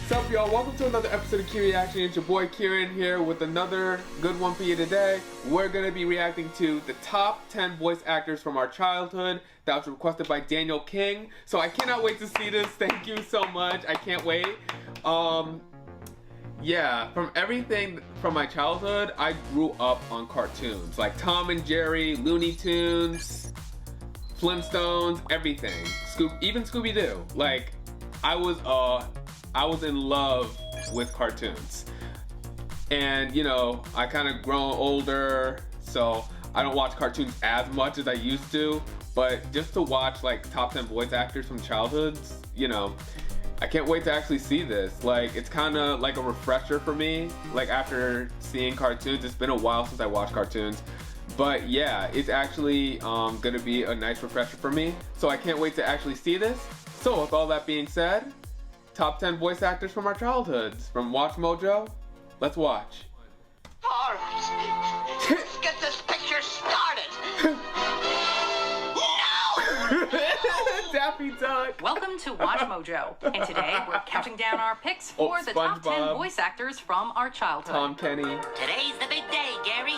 What's up, y'all? Welcome to another episode of KIEREACTIONS. It's your boy Kieran here with another good one for you today. We're going to be reacting to the top 10 voice actors from our childhood. That was requested by Daniel King. So I cannot wait to see this. Thank you so much. I can't wait. Yeah, from everything from my childhood, I grew up on cartoons. Like Tom and Jerry, Looney Tunes, Flintstones, everything. Even Scooby-Doo. Like, I was in love with cartoons. And, you know, I kind of grown older, so I don't watch cartoons as much as I used to. But just to watch, like, top 10 voice actors from childhoods, you know, I can't wait to actually see this. Like, it's kind of like a refresher for me. Like, after seeing cartoons, it's been a while since I watched cartoons. But yeah, it's actually gonna be a nice refresher for me. So I can't wait to actually see this. So with all that being said, top 10 voice actors from our childhoods. From Watchmojo, let's watch. All right, let's get this picture started. Daffy Duck. Welcome to Watchmojo, and today we're counting down our picks for the top 10 voice actors from our childhood. Tom Kenny. Today's the big day, Gary.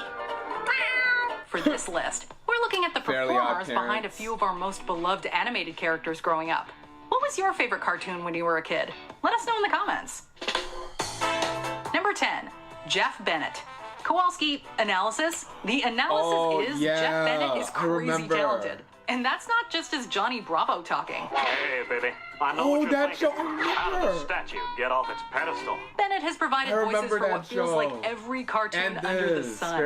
For this list, we're looking at the Fairly Odd performers behind a Parents. few of our most beloved animated characters growing up. What was your favorite cartoon when you were a kid? Let us know in the comments. Number 10, Jeff Bennett. Kowalski analysis. The analysis is yeah, Jeff Bennett is I crazy remember. talented. And that's not just as Johnny Bravo talking. Hey, baby. I know what you're that thinking. show, I How did remember. the statue get off its pedestal? Bennett has provided I voices remember for what that feels show. like every cartoon And under the this, sun.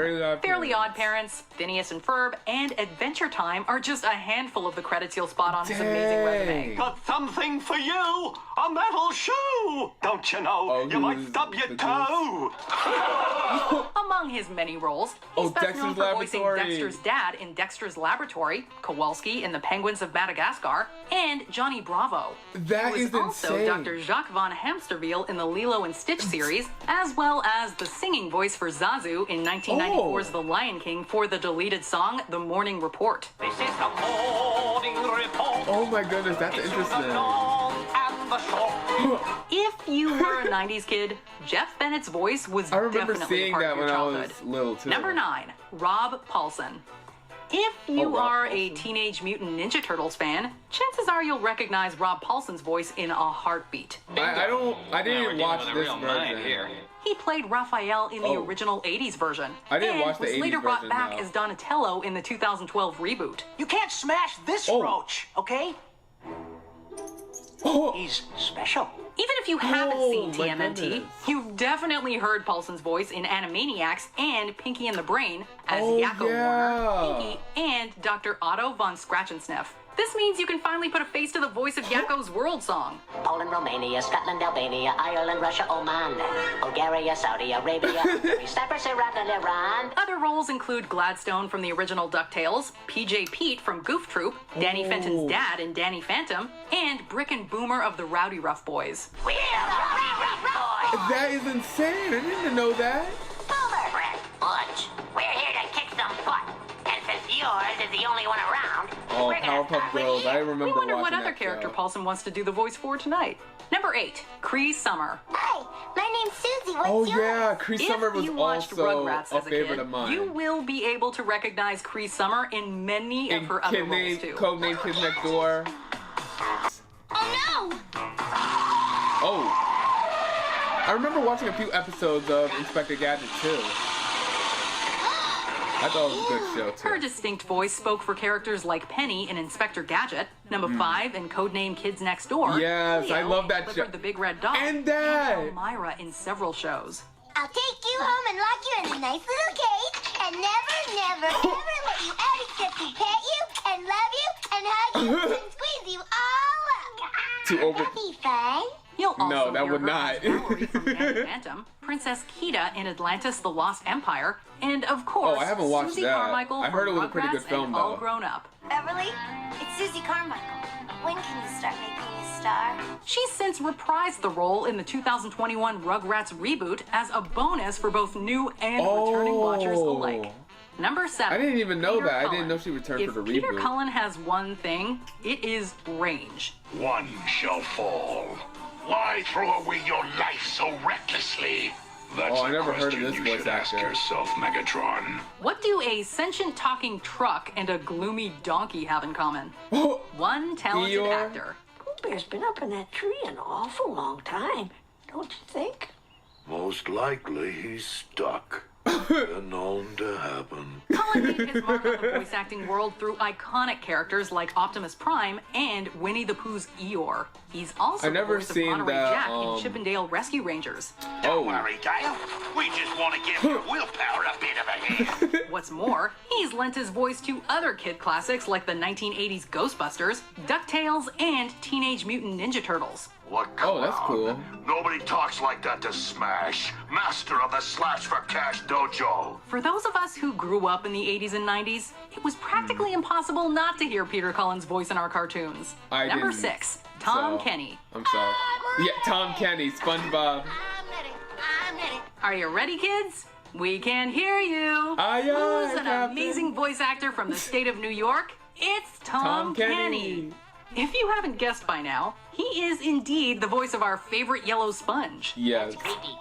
Fairly Odd Parents, Phineas and Ferb, and Adventure Time are just a handful of the credits you'll spot on his amazing resume. Got something for you! A metal shoe! Don't you know? You might who's stub your the toe! Among his many roles, he's best known for voicing Laboratory. Dexter's dad in Dexter's Laboratory, Kowalski in The Penguins of Madagascar, and Johnny Bravo. That He is was also insane. Dr. Jacques von Hamsterville in the Lilo and Stitch series, as well as the singing voice for Zazu in 1994's The Lion King for the deleted song The Morning Report. This is the morning report. Oh my goodness, that's It's interesting. the long and the short. If you were a 90s kid, Jeff Bennett's voice was I remember definitely seeing part that of your when I childhood. was little too. Number 9, Rob Paulson. If you Rob are a Paulson. Teenage Mutant Ninja Turtles fan, chances are you'll recognize Rob Paulson's voice in a heartbeat. I didn't even watch this version. He played Raphael in the original 80s version. I didn't and watch the was 80s later brought version, back no. as Donatello in the 2012 reboot. You can't smash this roach, okay? Oh, He's special. Even if you haven't seen my TMNT, goodness. you've definitely heard Paulson's voice in Animaniacs and Pinky and the Brain as Oh, Yakko yeah. Warner, Pinky, and Dr. Otto von Scratch-and-Sniff. This means you can finally put a face to the voice of Yakko's World Song. Poland, Romania, Scotland, Albania, Ireland, Russia, Oman, Bulgaria, Saudi Arabia, Cyprus, Iraq, and Iran. Other roles include Gladstone from the original DuckTales, PJ Pete from Goof Troop, Danny Fenton's dad in Danny Phantom, and Brick and Boomer of the Rowdy Rough Boys. We're the Rough Boys. that is insane. I didn't even know that. Boomer, Butch, we're here to kick some butt. And since yours is the only one around, Oh, we're gonna Powerpuff start with Girls. you. I remember We wonder what watching other that character show. Paulson wants to do the voice for tonight. Number 8, Cree Summer. Hi, my name's Susie. What's Oh yours? yeah, Cree Summer If was you watched also Rugrats a as a favorite kid, of mine. you will be able to recognize Cree Summer in many of In her other roles too. Codename Kids Next Door. Oh no! Oh. I remember watching a few episodes of Inspector Gadget too. I thought it was a good show Her too. distinct voice spoke for characters like Penny in Inspector Gadget, Number 5 in Codename Kids Next Door. Hmm. Yes, I Leo love that Clifford show. the Big Red Dog, And that. Elmira in several shows. I'll take you home and lock you in a nice little cage and never, never, ever let you out except to pet you and love you and hug you and squeeze you all up. To over. That'd be fun. You'll also No, that hear would her not. as Valerie from Danny Phantom, Princess Kida in Atlantis: The Lost Empire, and of course, Oh, I haven't watched Susie that. Carmichael I heard from it was a pretty good Rugrats film, and All though. Grown Up. Beverly, it's Susie Carmichael. When can you start making me a star? She's since reprised the role in the 2021 Rugrats reboot as a bonus for both new and returning watchers alike. Number 7. I didn't even know Peter that. I didn't Cullen. know she returned if for the Peter reboot. Cullen has one thing, it is range. One shall fall. Why throw away your life so recklessly? That's Oh, I never heard of question this you voice should ask actor. yourself, Megatron. What do a sentient talking truck and a gloomy donkey have in common? One talented Eeyore? actor. Pooh Bear's been up in that tree an awful long time, don't you think? Most likely he's stuck. Been known to happen. Colin made his mark on the voice acting world through iconic characters like Optimus Prime and Winnie the Pooh's Eeyore. He's also I've never the voice of seen Monterey that, Jack in Chippendale Rescue Rangers. Don't worry, Dale. We just want to give your willpower a bit of a hand. What's more, he's lent his voice to other kid classics like the 1980s Ghostbusters, DuckTales, and Teenage Mutant Ninja Turtles. What? Oh, that's cool. Nobody talks like that to Smash, master of the Slash for Cash Dojo. For those of us who grew up in the 80s and 90s, it was practically impossible not to hear Peter Cullen's voice in our cartoons. I Number didn't, 6, Tom so- Kenny. I'm sorry. Yeah, Tom Kenny, SpongeBob. I'm ready. I'm ready. Are you ready, kids? We can hear you. Aye, aye, Who's an Captain. amazing voice actor from the state of New York? It's Tom Kenny. If you haven't guessed by now, he is indeed the voice of our favorite yellow sponge. Yes. Creepy.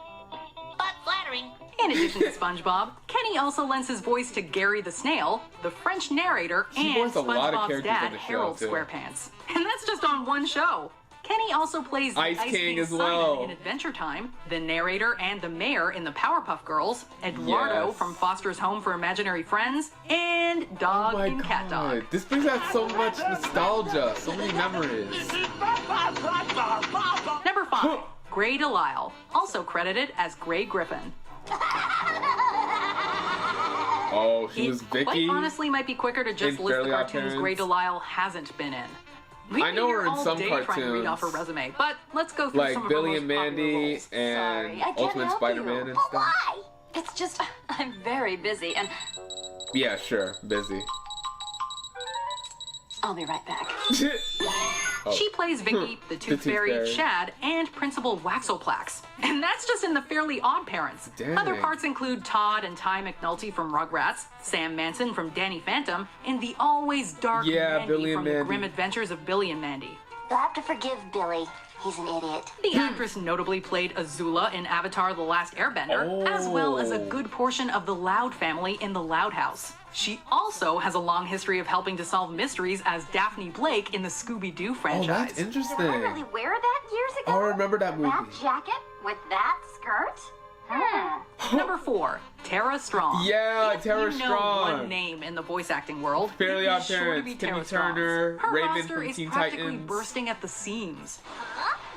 But flattering. In addition to SpongeBob, Kenny also lends his voice to Gary the Snail, the French narrator, He and voiced a lot of SpongeBob's characters on dad, the show, Harold too. Squarepants. And that's just on one show. Kenny also plays the Ice Ice King as Simon well. in Adventure Time, the narrator and the mayor in the Powerpuff Girls, Eduardo Yes. from Foster's Home for Imaginary Friends, and Oh Dog my in Cat Dog. god. This brings out so much nostalgia, so many memories. Number 5, Gray Delisle, also credited as Gray Griffin. Oh, she It was quite Vicky. honestly might be quicker to just in list the Fairly Odd cartoons Parents. Gray Delisle hasn't been in. We'd I know be her here in all some day trying to read off her cartoons. resume, but let's go through Like some of Billy her and most popular Mandy roles. and Sorry, I can't Ultimate help Spider-Man you. and But stuff. why? It's just, I'm very busy, and Yeah, sure, busy. I'll be right back. Oh. She plays Vicky, the Tooth Fairy, Chad, and Principal Waxoplax. And that's just in the Fairly Odd Parents. Dang. Other parts include Todd and Ty McNulty from Rugrats, Sam Manson from Danny Phantom, and the always dark Yeah, Mandy Billy and from The Mandy. Grim Adventures of Billy and Mandy. You'll have to forgive Billy. He's an idiot. The actress notably played Azula in Avatar The Last Airbender, as well as a good portion of the Loud family in The Loud House. She also has a long history of helping to solve mysteries as Daphne Blake in the Scooby-Doo Oh, franchise. that's Did I interesting. really wear that years ago? I remember that movie. That jacket with that skirt? Number 4, Tara Strong. Yeah, If Tara you know Strong. one name in the voice acting world, Fairly it'd be Odd sure to Parents, be Timmy Tara Strong's. Turner, Her Raven roster from is Teen practically Titans. bursting at the seams.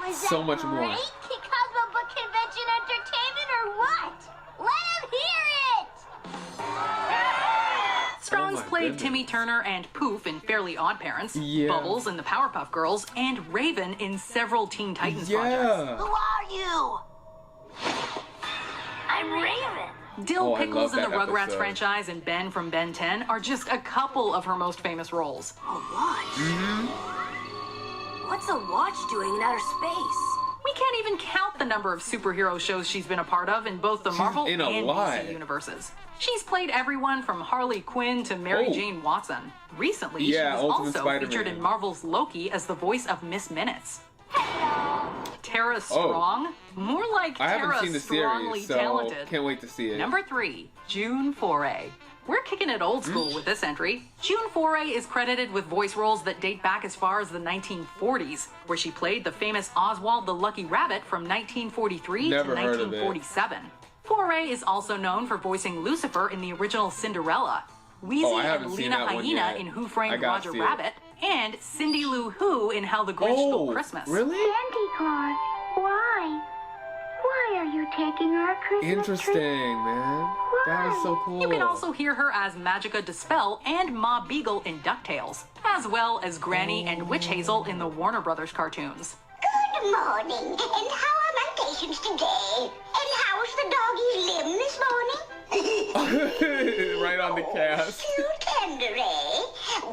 Was So that much more. great? Cosmo Book Convention Entertainment or what? Let him hear it! Strong's Oh my played goodness. Timmy Turner and Poof in Fairly Odd Parents, Yeah. Bubbles in the Powerpuff Girls, and Raven in several Teen Titans projects. Yeah. Who are you? I'm Raven. Dill Oh, I Pickles love in the that Rugrats episode. franchise and Ben from Ben 10 are just a couple of her most famous roles. A watch? What's a watch doing in outer space? We can't even count the number of superhero shows she's been a part of in both the Marvel in a and lot. DC universes. She's played everyone from Harley Quinn to Mary Oh. Jane Watson. Recently, Yeah, she was Ultimate also Spider-Man. featured in Marvel's Loki as the voice of Miss Minutes. Tara Strong? More like I Tara haven't seen the Strongly series, so Talented. can't wait to see it. Number 3, June Foray. We're kicking it old school with this entry. June Foray is credited with voice roles that date back as far as the 1940s, where she played the famous Oswald the Lucky Rabbit from 1943 Never to heard of it. 1947. Foray is also known for voicing Lucifer in the original Cinderella, Wheezy Oh, I haven't and seen Lena that one Hyena yet. in Who I Framed gotta Roger see it. Rabbit, and Cindy Lou Who in How the Grinch Stole Christmas. Really? Santa Claus, why? Why are you taking our Christmas Interesting, man. That was so cool. You can also hear her as Magica Dispel and Ma Beagle in DuckTales, as well as Granny and Witch Hazel in the Warner Brothers cartoons. Good morning, and how are my patients today? And how's the doggy's limb this morning? Right on the cast. Too tender, eh?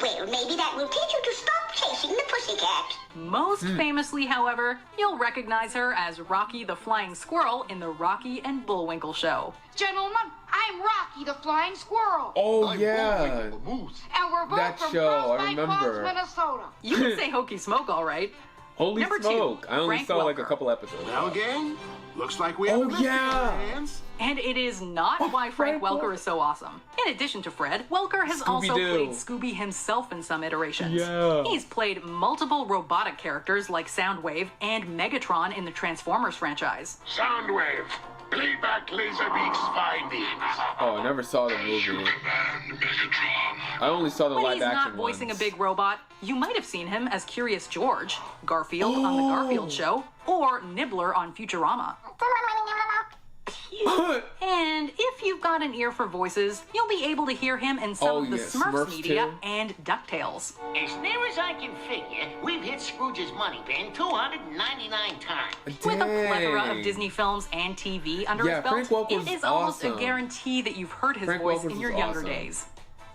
Well, maybe that will teach you to stop chasing the pussycat. Most famously, however, you'll recognize her as Rocky the Flying Squirrel in the Rocky and Bullwinkle Show. Gentlemen, I'm Rocky the Flying Squirrel. Oh, yeah. And we're both That from show, I Frostbite remember. Falls, Minnesota. You can say Hokey Smoke all right. Holy Number smoke! 2, I only Frank saw like a Welker. couple episodes. Well, gang, looks like we have Oh, a mystery yeah. on our hands. And it is not why Frank Welker is so awesome. In addition to Fred, Welker has also Scooby-Doo. played Scooby himself in some iterations. Yeah. He's played multiple robotic characters like Soundwave and Megatron in the Transformers franchise. Soundwave, playback Laserbeak's findings. Oh, I never saw the movie. I only saw the When live he's action not voicing ones. a big robot, you might have seen him as Curious George, Garfield on The Garfield Show, or Nibbler on Futurama. And if you've got an ear for voices, you'll be able to hear him in some of the Smurfs media too. and DuckTales. As near as I can figure, we've hit Scrooge's money bin 299 times. With a plethora Dang. of Disney films and TV under Yeah, his belt, Frank Welker's it is almost a awesome. guarantee that you've heard his Frank voice Welker's in your is younger awesome. days.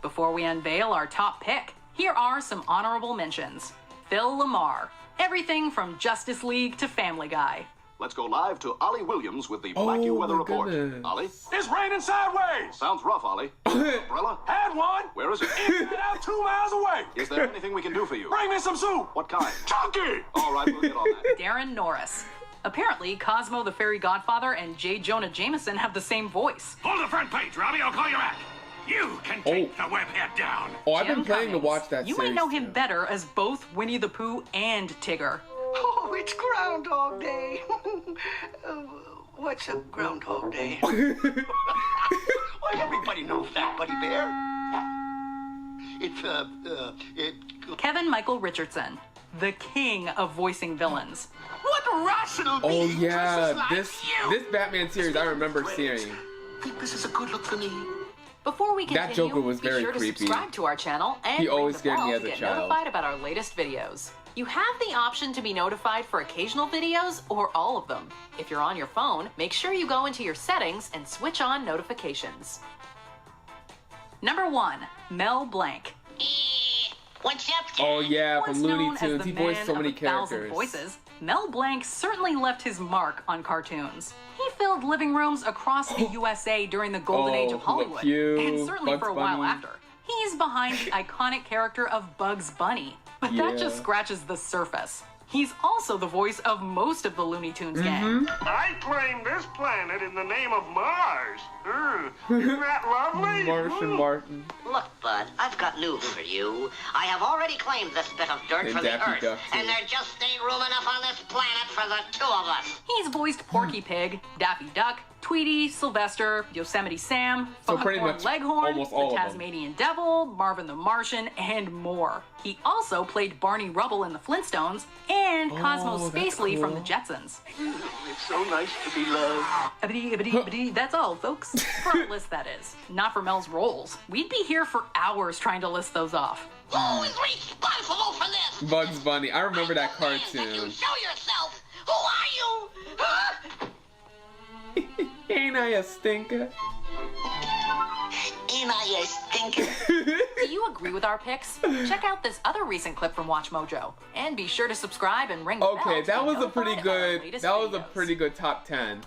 Before we unveil our top pick, here are some honorable mentions. Phil Lamar. Everything from Justice League to Family Guy. Let's go live to Ollie Williams with the Oh, Black U Weather my Report. goodness. Ollie? It's raining sideways! Sounds rough, Ollie. Umbrella? Had one! Where is it? Inside out 2 miles away! Is there anything we can do for you? Bring me some soup! What kind? Chunky! All right, we'll get on that. Darren Norris. Apparently, Cosmo the Fairy Godfather and J. Jonah Jameson have the same voice. Hold the front page, Robbie. I'll call you back. You can take the webhead down. Oh, I've Jim been planning to Cummings. watch that You series. might know him better as both Winnie the Pooh and Tigger. Oh, it's Groundhog Day. What's a Groundhog Day? Why, everybody knows that, Buddy Bear. Kevin Michael Richardson, the king of voicing villains. What rational Oh being dresses yeah, like this you? Batman series I remember seeing. Think this is a good look for me? Before we That continue, Joker was very be sure to creepy. subscribe to our channel and He ring always the scared bell me to as a get child. notified about our latest videos. You have the option to be notified for occasional videos or all of them. If you're on your phone, make sure you go into your settings and switch on notifications. Number 1, Mel Blanc. What's up, Oh yeah, Once from Looney known as Tunes, the he voiced man so of many 1,000 characters. voices, Mel Blanc certainly left his mark on cartoons. He filled living rooms across the USA during the golden age of Hollywood, Hugh, and certainly Bugs for a while Bunny. after. He's behind the iconic character of Bugs Bunny, but that Yeah. just scratches the surface. He's also the voice of most of the Looney Tunes gang. I claim this planet in the name of Mars. Isn't that lovely? Martian Martin. Look, Bud, I've got news for you. I have already claimed this bit of dirt And from the Daffy Earth, Duck, too. and there just ain't room enough on this planet for the 2 of us. He's voiced Porky Pig, Daffy Duck, Tweety, Sylvester, Yosemite Sam, So pretty Foghorn much Leghorn, almost all the of them. Tasmanian Devil, Marvin the Martian, and more. He also played Barney Rubble in the Flintstones and Cosmo that's Spacely from the cool. Jetsons. It's so nice to be loved. Abidi, that's all, folks. For our list, that is. Not for Mel's roles. We'd be here for hours trying to list those off. Who is responsible for this? Bugs Bunny. I remember that Demand that you cartoon. show yourself. Who are you? Huh? Ain't I a stinker? Ain't I a stinker? Do you agree with our picks? Check out this other recent clip from Watchmojo. And be sure to subscribe and ring the bell Okay, to that be was a notified pretty about our good. latest That was a videos. pretty good top 10.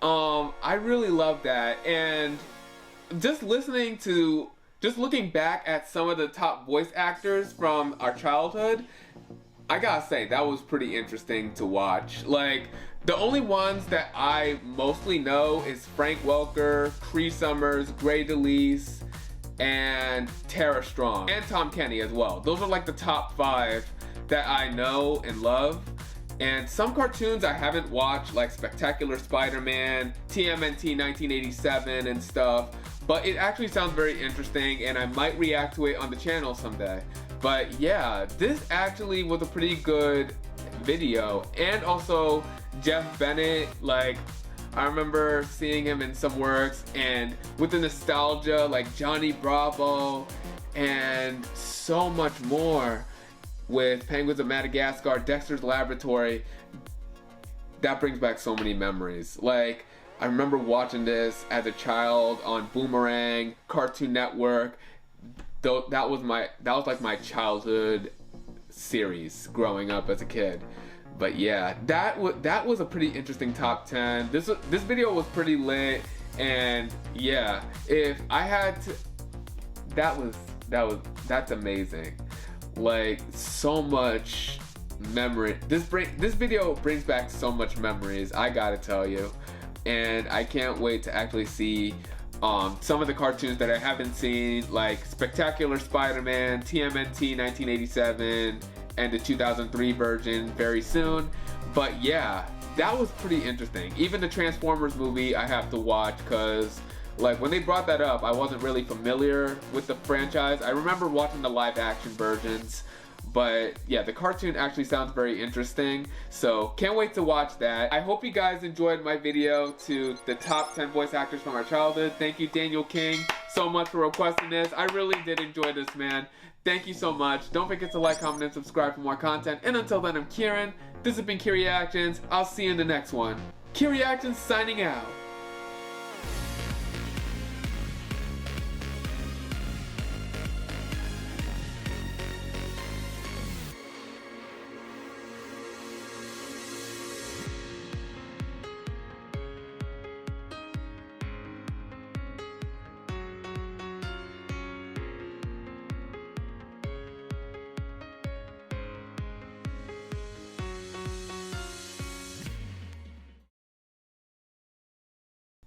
I really love that, and just listening to, just looking back at some of the top voice actors from our childhood, I gotta say that was pretty interesting to watch. Like, the only ones that I mostly know is Frank Welker, Cree Summers, Gray DeLise, and Tara Strong, and Tom Kenny as well. Those are like the top 5 that I know and love. And some cartoons I haven't watched, like Spectacular Spider-Man, TMNT 1987 and stuff, but it actually sounds very interesting and I might react to it on the channel someday. But yeah, this actually was a pretty good video. And also Jeff Bennett, like, I remember seeing him in some works, and with the nostalgia, like Johnny Bravo and so much more, with Penguins of Madagascar, Dexter's Laboratory, that brings back so many memories. Like, I remember watching this as a child on Boomerang, Cartoon Network. That was like my childhood series growing up as a kid. But yeah, that was a pretty interesting top 10. This video was pretty lit, and yeah, if I had to, that's amazing. Like, so much memory. This video brings back so much memories, I gotta tell you. And I can't wait to actually see some of the cartoons that I haven't seen, like Spectacular Spider-Man, TMNT 1987, and the 2003 version very soon. But yeah, that was pretty interesting. Even the Transformers movie I have to watch, because like when they brought that up, I wasn't really familiar with the franchise. I remember watching the live action versions, but yeah, the cartoon actually sounds very interesting, so can't wait to watch that. I hope you guys enjoyed my video to the top 10 voice actors from our childhood. Thank you, Daniel King, so much for requesting this. I really did enjoy this, man. Thank you so much. Don't forget to like, comment, and subscribe for more content. And until then, I'm Kieran. This has been KIEREACTIONS. I'll see you in the next one. KIEREACTIONS signing out.